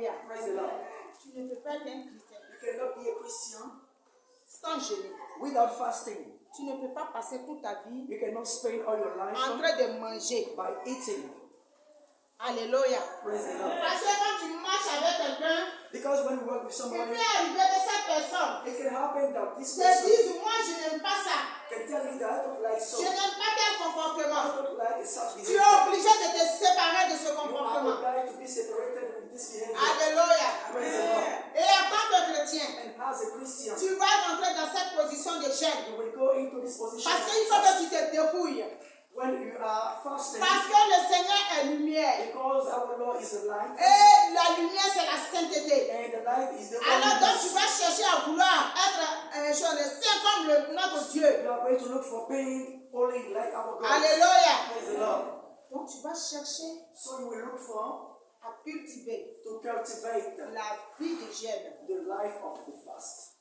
Alléluia. Praise the Lord. Tu ne peux pas être un chrétien You cannot be a Christian sans jeûner. without fasting. Tu ne peux pas passer toute ta vie You cannot spend all your life en train de manger. by eating. Alléluia. Praise the Lord. Parce que quand tu marches avec quelqu'un, Because when you work with il somebody, peut arriver que cette personne it can happen that this te person dise, moi je n'aime pas ça. can tell you that I don't like so. Je n'aime pas tel I comportement. don't like such Tu behavior. es obligé de te séparer de ce You are comportement. obliged to be separated with this behavior. Alléluia. Praise the Lord. Et en tant que chrétien, And as a Christian, tu vas rentrer dans cette position de jeûne. you will go into this position Parce qu'il faut que tu te dépouilles. when you are fasting. Parce que le Seigneur est lumière. Because our Lord is a light, Et la lumière, c'est la sainteté. and the light is the Alors donc tu only. vas chercher à vouloir être saint comme notre Dieu. You are going to look for being holy like our God. Alléluia. Praise the Lord. Donc tu vas chercher So you will look for à cultiver to cultivate la vie de jeûne. the life of the fast.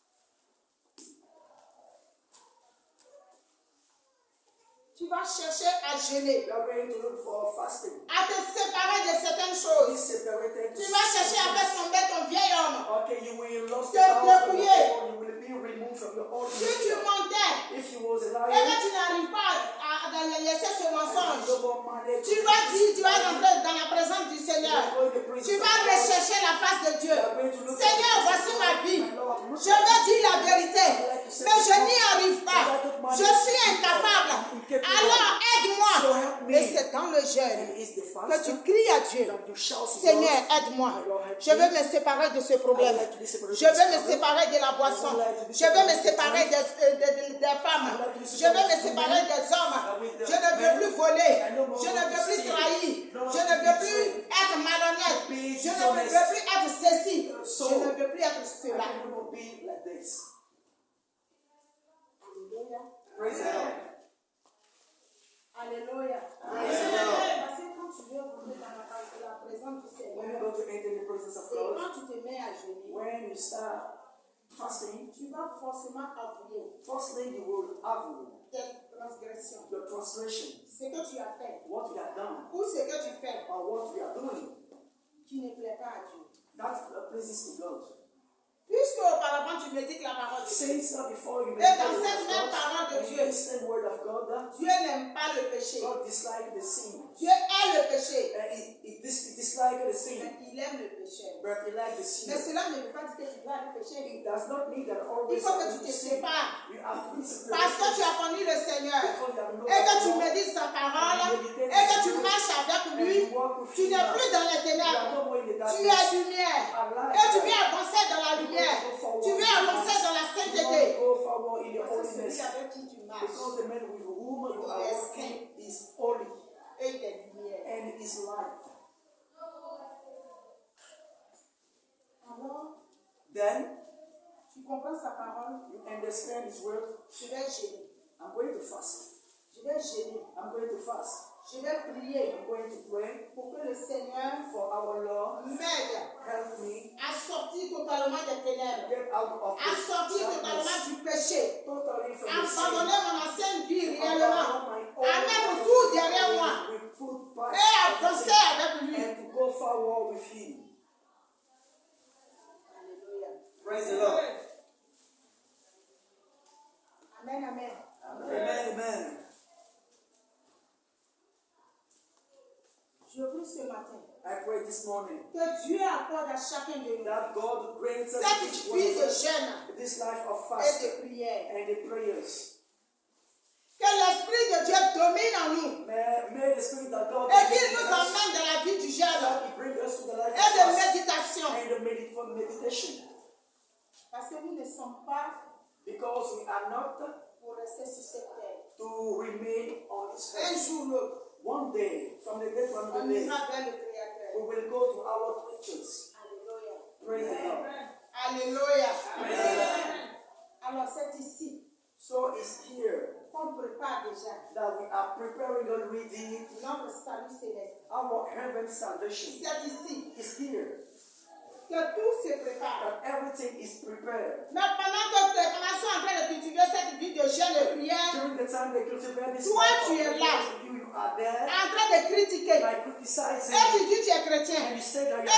Tu vas chercher à jeûner, You are going to look for fasting. à te séparer de certaines Be choses. separated. Tu vas chercher à faire tomber ton vieil homme. Okay, you will lose Te the power from your dépouiller. own. You will be removed from your own. Si tu mentais If you was a et liar, que tu n'arrives pas à laisser ce and you mensonge, don't want money, tu vas dire, tu vas rentrer dans la présence du Seigneur. Tu vas rechercher la face de Dieu. Seigneur, voici ma vie. Je veux dire la vérité, mais je n'y arrive pas. Je suis incapable. Alors aide-moi. Et c'est dans le jeûne que tu cries à Dieu. Seigneur, aide-moi. Je veux me séparer de ce problème. Je veux me séparer de la boisson. Je veux me séparer des femmes. Je veux me séparer des hommes. Je ne veux plus voler. Je ne veux plus trahir. Je ne veux plus être malhonnête. Je ne veux plus être ceci. Je ne veux plus être cela. Alléluia. Praise the Lord. Alléluia. Praise the Lord. Parce que quand tu veux rentrer dans la présence du When you Seigneur, go to enter the presence of et God, quand tu te mets à jeûner, when you start fasting, tu vas forcément avouer firstly you will avouer tes transgressions, your transgression, ce que tu as fait, what you have done, ou ce que tu fais or what you are doing, qui ne plaît pas à Dieu. that pleases to God. Puisque auparavant tu médites la parole de Dieu, Since before you et dans meditate cette même on parole de God, Dieu, the same word of God, Dieu n'aime pas le péché. God dislike the sin. Dieu hait le péché, He dislike the sin, mais il aime le péché. but he like the Mais sin. cela ne veut pas dire que tu dois aller pécher. It does not mean that Il always faut que you tu te sin. sépares. You have to be Parce que tu as connu le Seigneur because you have known et que tu God, médites sa parole et que tu marches avec lui, tu n'es plus dans les you are ténèbres. no more in the Tu es darkness. lumière et tu viens avancer dans la lumière. Tu viens avancer dans la You sainteté. go forward in your Parce que celui holiness. avec qui tu marches Because the man with whom you are Yes. walking is holy et il est lumière. and is light. Alors, Then tu comprends sa parole. you understand his word. Je vais gêner. I'm going to fast. Je vais gêner. I'm going to fast. Je vais prier I'm going to pray pour que le Seigneur for our Lord. m'aide Help me à sortir totalement des ténèbres, get out of à sortir the totalement darkness, du péché, totally from à the sin. abandonner mon ancienne vie réellement, Abandon my à own mettre life tout derrière moi with food, past, et avancer avec lui. and to go forward with him. Alléluia. Praise the Lord. Amen, amen. Amen, amen. Je prie ce matin I pray this morning que Dieu accorde à chacun de nous that God grants us cette each one vie of de us jeûne this life of et fasting de prière. and the prayers. Que l'Esprit de Dieu domine en nous May the Spirit of God et qu'il nous emmène dans la vie du jeûne that He bring us to the life et of de fast méditation. and the meditation. Parce que nous ne sommes pas Because we are not pour rester sur cette terre. to remain on this Un earth. jour ou l'autre, One day, from the day from on the day, ira vers le Créateur. we will go to our creatures. Alléluia. Praise the Lord. Alléluia. Amen. Alors c'est ici So it's here qu'on prépare déjà that we are preparing already notre salut céleste. our heaven salvation. C'est ici It's here que tout se prépare. that everything is prepared. Mais pendant que tes commençons en train de cultiver cette vie de jeûne et prière, During the time they cultivate this Toi, life of tu es là. you are there en train de critiquer, by criticizing et tu dis tu es chrétien, and you say that you